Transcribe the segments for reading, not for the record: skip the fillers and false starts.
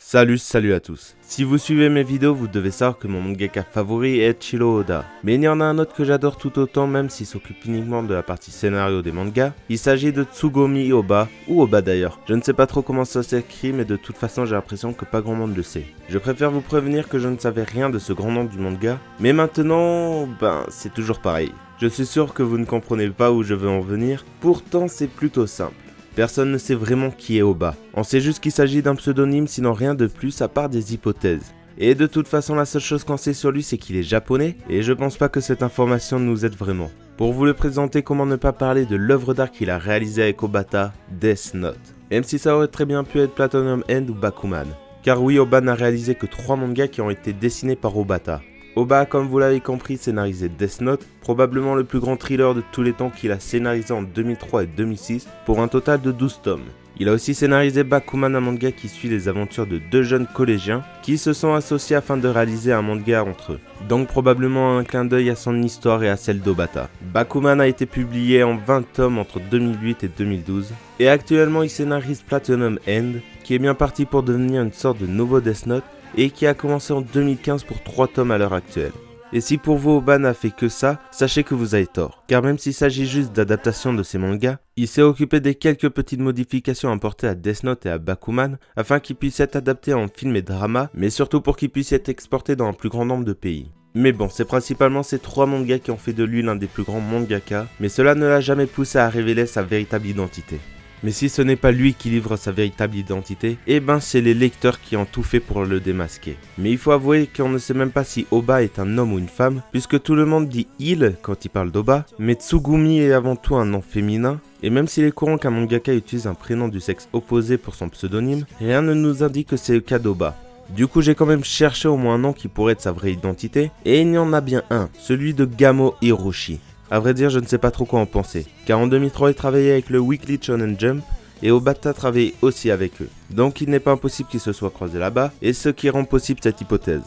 Salut à tous. Si vous suivez mes vidéos, vous devez savoir que mon mangaka favori est Eiichiro Oda. Mais il y en a un autre que j'adore tout autant, même s'il s'occupe uniquement de la partie scénario des mangas. Il s'agit de Tsugomi Ohba, ou Ohba d'ailleurs. Je ne sais pas trop comment ça s'écrit, mais de toute façon j'ai l'impression que pas grand monde le sait. Je préfère vous prévenir que je ne savais rien de ce grand nom du manga, mais maintenant, c'est toujours pareil. Je suis sûr que vous ne comprenez pas où je veux en venir, pourtant c'est plutôt simple. Personne ne sait vraiment qui est Ohba. On sait juste qu'il s'agit d'un pseudonyme, sinon rien de plus à part des hypothèses. Et de toute façon, la seule chose qu'on sait sur lui, c'est qu'il est japonais, et je pense pas que cette information nous aide vraiment. Pour vous le présenter, comment ne pas parler de l'œuvre d'art qu'il a réalisée avec Obata, Death Note. Même si ça aurait très bien pu être Platinum End ou Bakuman. Car oui, Ohba n'a réalisé que 3 mangas qui ont été dessinés par Obata. Ohba, comme vous l'avez compris, scénarisé Death Note, probablement le plus grand thriller de tous les temps qu'il a scénarisé en 2003 et 2006 pour un total de 12 tomes. Il a aussi scénarisé Bakuman, un manga qui suit les aventures de 2 jeunes collégiens qui se sont associés afin de réaliser un manga entre eux. Donc probablement un clin d'œil à son histoire et à celle d'Obata. Bakuman a été publié en 20 tomes entre 2008 et 2012 et actuellement il scénarise Platinum End qui est bien parti pour devenir une sorte de nouveau Death Note et qui a commencé en 2015 pour 3 tomes à l'heure actuelle. Et si pour vous Ohba n'a fait que ça, sachez que vous avez tort. Car même s'il s'agit juste d'adaptation de ces mangas, il s'est occupé des quelques petites modifications apportées à Death Note et à Bakuman afin qu'ils puissent être adaptés en film et drama, mais surtout pour qu'ils puissent être exportés dans un plus grand nombre de pays. Mais bon, c'est principalement ces 3 mangas qui ont fait de lui l'un des plus grands mangaka, mais cela ne l'a jamais poussé à révéler sa véritable identité. Mais si ce n'est pas lui qui livre sa véritable identité, c'est les lecteurs qui ont tout fait pour le démasquer. Mais il faut avouer qu'on ne sait même pas si Ohba est un homme ou une femme, puisque tout le monde dit « il » quand il parle d'Ohba, mais Tsugumi est avant tout un nom féminin, et même s'il est courant qu'un mangaka utilise un prénom du sexe opposé pour son pseudonyme, rien ne nous indique que c'est le cas d'Ohba. Du coup j'ai quand même cherché au moins un nom qui pourrait être sa vraie identité, et il y en a bien un, celui de Gamo Hiroshi. A vrai dire, je ne sais pas trop quoi en penser, car en 2003 il travaillait avec le Weekly Shonen Jump, et Obata travaillait aussi avec eux. Donc il n'est pas impossible qu'ils se soient croisés là-bas, et ce qui rend possible cette hypothèse.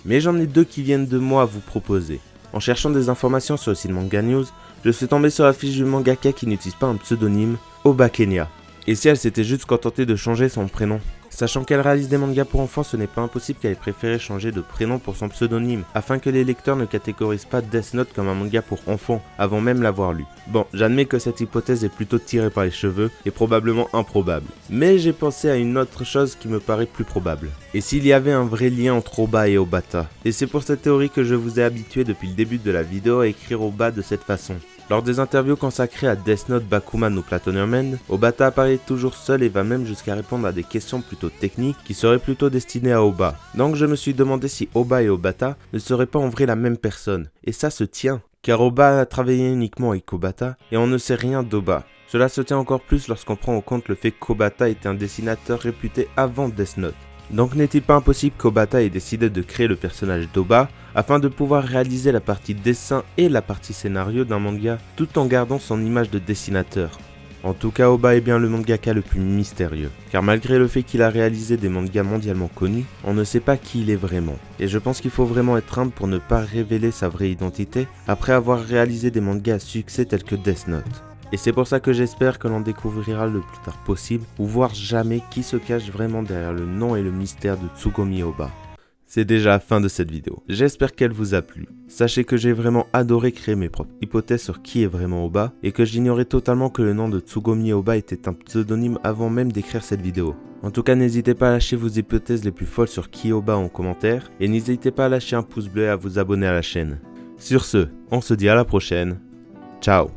Mais j'en ai 2 qui viennent de moi à vous proposer. En cherchant des informations sur le site Manga News, je suis tombé sur la fiche du mangaka qui n'utilise pas un pseudonyme, Ohba Kenya. Et si elle s'était juste contentée de changer son prénom? Sachant qu'elle réalise des mangas pour enfants, ce n'est pas impossible qu'elle ait préféré changer de prénom pour son pseudonyme, afin que les lecteurs ne catégorisent pas Death Note comme un manga pour enfants, avant même l'avoir lu. Bon, j'admets que cette hypothèse est plutôt tirée par les cheveux, et probablement improbable. Mais j'ai pensé à une autre chose qui me paraît plus probable. Et s'il y avait un vrai lien entre Ohba et Obata? Et c'est pour cette théorie que je vous ai habitué depuis le début de la vidéo à écrire Ohba de cette façon. Lors des interviews consacrées à Death Note, Bakuman ou Platinum End, Obata apparaît toujours seul et va même jusqu'à répondre à des questions plutôt techniques qui seraient plutôt destinées à Ohba. Donc je me suis demandé si Ohba et Obata ne seraient pas en vrai la même personne. Et ça se tient, car Ohba a travaillé uniquement avec Obata et on ne sait rien d'Ohba. Cela se tient encore plus lorsqu'on prend en compte le fait qu'Obata était un dessinateur réputé avant Death Note. Donc n'est-il pas impossible qu'Obata ait décidé de créer le personnage d'Ohba afin de pouvoir réaliser la partie dessin et la partie scénario d'un manga tout en gardant son image de dessinateur. En tout cas, Ohba est bien le mangaka le plus mystérieux, car malgré le fait qu'il a réalisé des mangas mondialement connus, on ne sait pas qui il est vraiment. Et je pense qu'il faut vraiment être humble pour ne pas révéler sa vraie identité après avoir réalisé des mangas à succès tels que Death Note. Et c'est pour ça que j'espère que l'on découvrira le plus tard possible, ou voire jamais, qui se cache vraiment derrière le nom et le mystère de Tsugomi Ohba. C'est déjà la fin de cette vidéo. J'espère qu'elle vous a plu. Sachez que j'ai vraiment adoré créer mes propres hypothèses sur qui est vraiment Ohba, et que j'ignorais totalement que le nom de Tsugomi Ohba était un pseudonyme avant même d'écrire cette vidéo. En tout cas, n'hésitez pas à lâcher vos hypothèses les plus folles sur qui est Ohba en commentaire, et n'hésitez pas à lâcher un pouce bleu et à vous abonner à la chaîne. Sur ce, on se dit à la prochaine. Ciao.